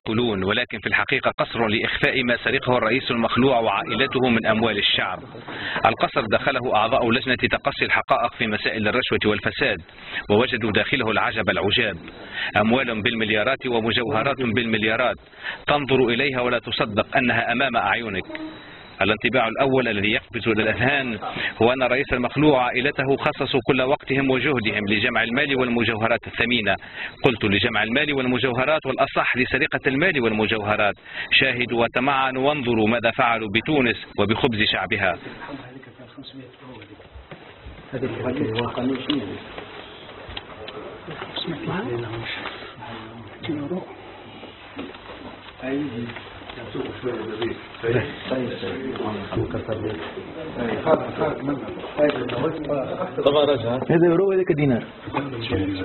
يقولون، ولكن في الحقيقة قصر لإخفاء ما سرقه الرئيس المخلوع وعائلته من أموال الشعب. القصر دخله أعضاء لجنة تقصي الحقائق في مسائل الرشوة والفساد، ووجدوا داخله العجب العجاب: أموال بالمليارات ومجوهرات بالمليارات، تنظر إليها ولا تصدق أنها أمام أعينك. الانطباع الأول الذي يقفز إلى الأذهان هو أن الرئيس المخلوع وعائلته خصصوا كل وقتهم وجهدهم لجمع المال والمجوهرات الثمينة. قلت لجمع المال والمجوهرات، والأصح لسرقة المال والمجوهرات. شاهدوا وتمعنوا وانظروا ماذا فعلوا بتونس وبخبز شعبها. هذا يورو وهذاك دينار.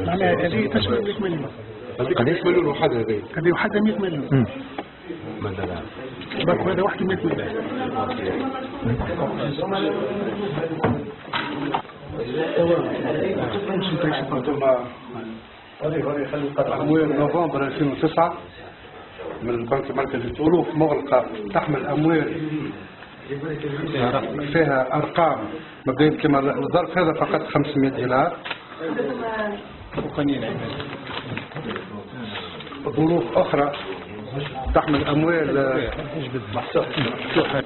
معناها هذه تشمل 100 مليون. قداش مليون وحده هذه؟ هذه وحده 100 مليون. مثلا هذا وحده 100 مليون. أموال نوفمبر 2009 من البنك المركزي تونس مغلقة، تحمل أموال فيها أرقام مبدئيا كما الظرف هذا فقط 500 دينار. ظروف أخرى تحمل أموال مفتوحة.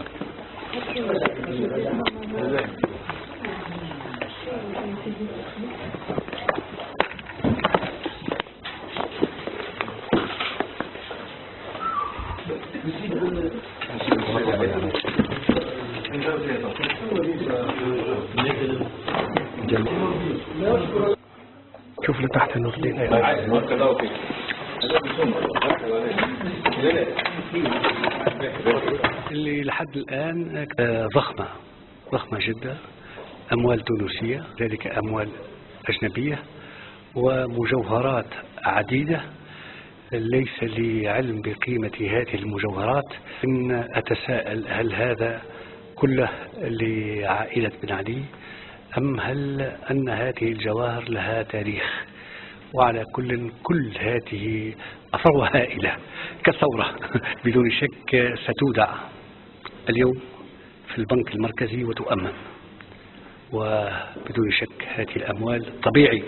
شوف لتحت النقطتين اللي لحد الآن ضخمة جدا. أموال تونسية، ذلك أموال أجنبية ومجوهرات عديدة. ليس لي علم بقيمة هذه المجوهرات، إن أتساءل هل هذا كله لعائلة بن علي، أم هل أن هذه الجواهر لها تاريخ؟ وعلى كل هذه ثروة هائلة كثورة بدون شك ستودع اليوم في البنك المركزي وتؤمن، وبدون شك هذه الأموال طبيعي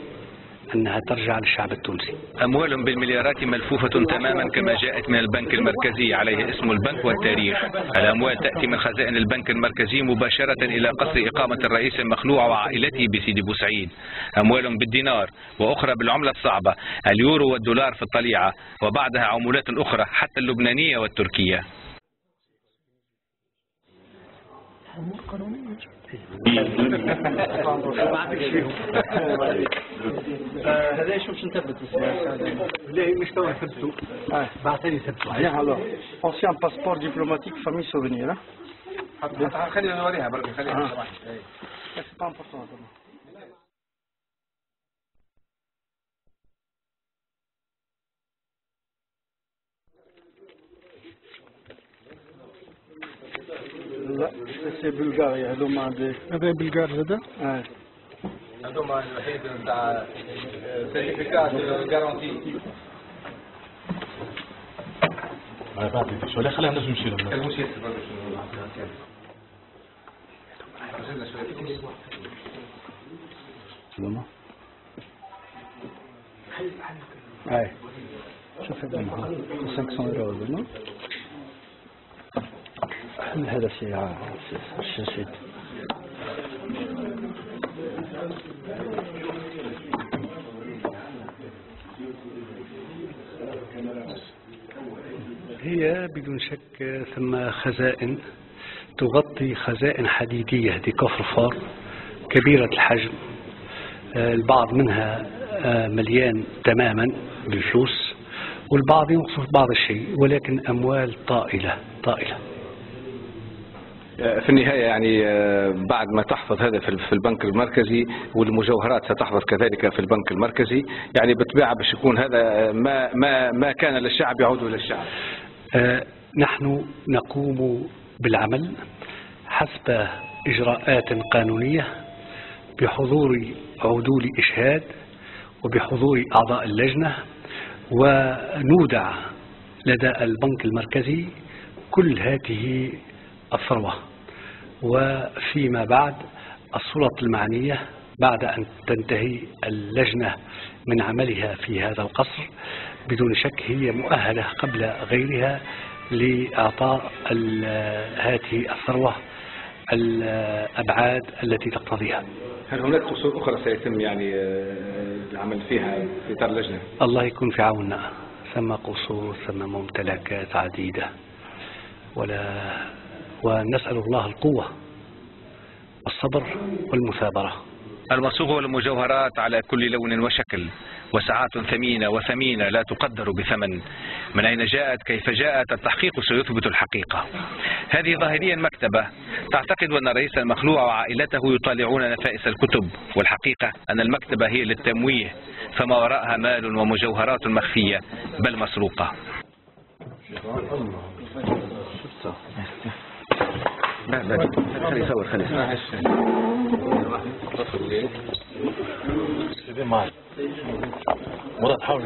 أنها ترجع للشعب التونسي. أموال بالمليارات ملفوفة تماما كما جاءت من البنك المركزي، عليه اسم البنك والتاريخ. الأموال تأتي من خزائن البنك المركزي مباشرة إلى قصر إقامة الرئيس المخلوع وعائلته بسيدي بوسعيد. أموال بالدينار وأخرى بالعملة الصعبة، اليورو والدولار في الطليعة، وبعدها عملات أخرى حتى اللبنانية والتركية. أمور قانونية. هذا شو باش نثبت لا مش توا ثبتوا، بعثني ثبتوا. ancien passeport diplomatique famille souvenir. خلينا نوريها برك، خلينا لا سي بلغاريا هذوما هذا بلغار هذا. هذوما الوحيد نتاع سيرتيفيكات جارانتي. ما بعرف ولا خلينا نمشي نمشي. شوف هذا 500 يورو هذا هذا سي الشاشة. هي بدون شك ثم خزائن تغطي خزائن حديدية دي كفر فار كبيرة الحجم، البعض منها مليان تماما بالفلوس، والبعض ينقص بعض الشيء، ولكن أموال طائلة. في النهاية يعني بعد ما تحفظ هذا في البنك المركزي، والمجوهرات ستحفظ كذلك في البنك المركزي، يعني بالطبيعة باش يكون هذا ما كان للشعب يعود للشعب. نحن نقوم بالعمل حسب إجراءات قانونية بحضور عدول إشهاد وبحضور أعضاء اللجنة، ونودع لدى البنك المركزي كل هذه الثروة، وفيما بعد السلطات المعنية بعد أن تنتهي اللجنة من عملها في هذا القصر بدون شك هي مؤهلة قبل غيرها لإعطاء هذه الثروة الأبعاد التي تقتضيها. هل هناك قصور أخرى سيتم يعني العمل فيها في إطار اللجنة؟ الله يكون في عوننا، ثم قصور ثم ممتلكات عديدة، ونسأل الله القوة والصبر والمثابرة. المصوغ والمجوهرات على كل لون وشكل، وساعات ثمينة وثمينة لا تقدر بثمن. من أين جاءت؟ كيف جاءت؟ التحقيق سيثبت الحقيقة. هذه ظاهريا مكتبة تعتقد أن الرئيس المخلوع وعائلته يطالعون نفائس الكتب، والحقيقة أن المكتبة هي للتمويه، فما وراءها مال ومجوهرات مخفية بل مسروقة. خلي يصور خلي مراد حاول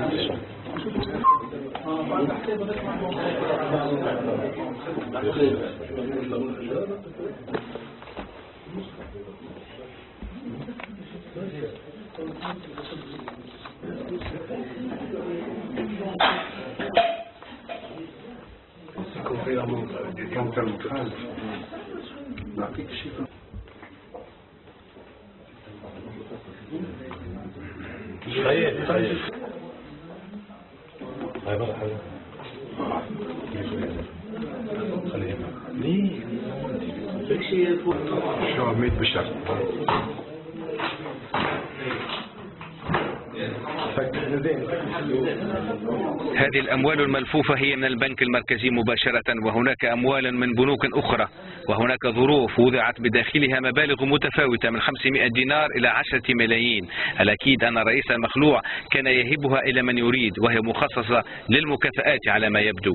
هذه الأموال الملفوفة هي من البنك المركزي مباشرة، وهناك أموال من بنوك أخرى، وهناك ظروف وضعت بداخلها مبالغ متفاوتة من 500 دينار إلى 10 ملايين. الأكيد أن الرئيس المخلوع كان يهبها إلى من يريد، وهي مخصصة للمكافآت على ما يبدو.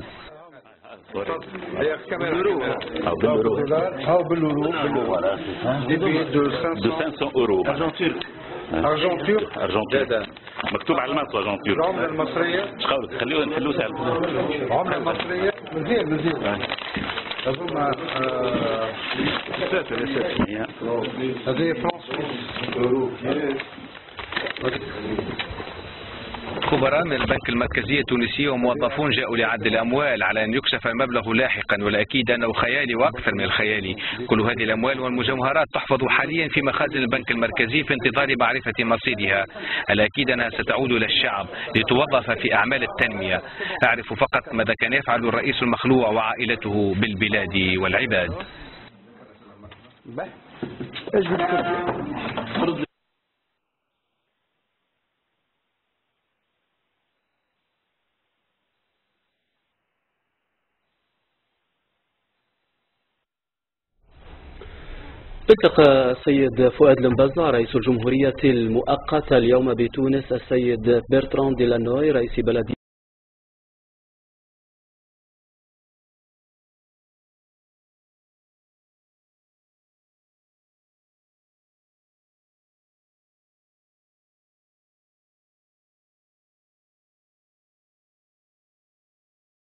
أرجنتين مكتوب على الماس أرجنتين. العملة المصرية خلوه نحلوه سهل. العملة المصرية مزيان أظن هذه فرنسا. خبراء من البنك المركزي التونسي وموظفون جاءوا لعد الأموال على أن يكشف المبلغ لاحقا، والأكيد أنه خيالي وأكثر من الخيالي. كل هذه الأموال والمجوهرات تحفظ حاليا في مخازن البنك المركزي في انتظار معرفة مصيرها. الأكيد أنها ستعود إلى الشعب لتوظف في أعمال التنمية. أعرف فقط ماذا كان يفعل الرئيس المخلوع وعائلته بالبلاد والعباد. التقى السيد فؤاد لمبزة رئيس الجمهورية المؤقتة اليوم بتونس السيد برتراند ديلانوي رئيس بلدية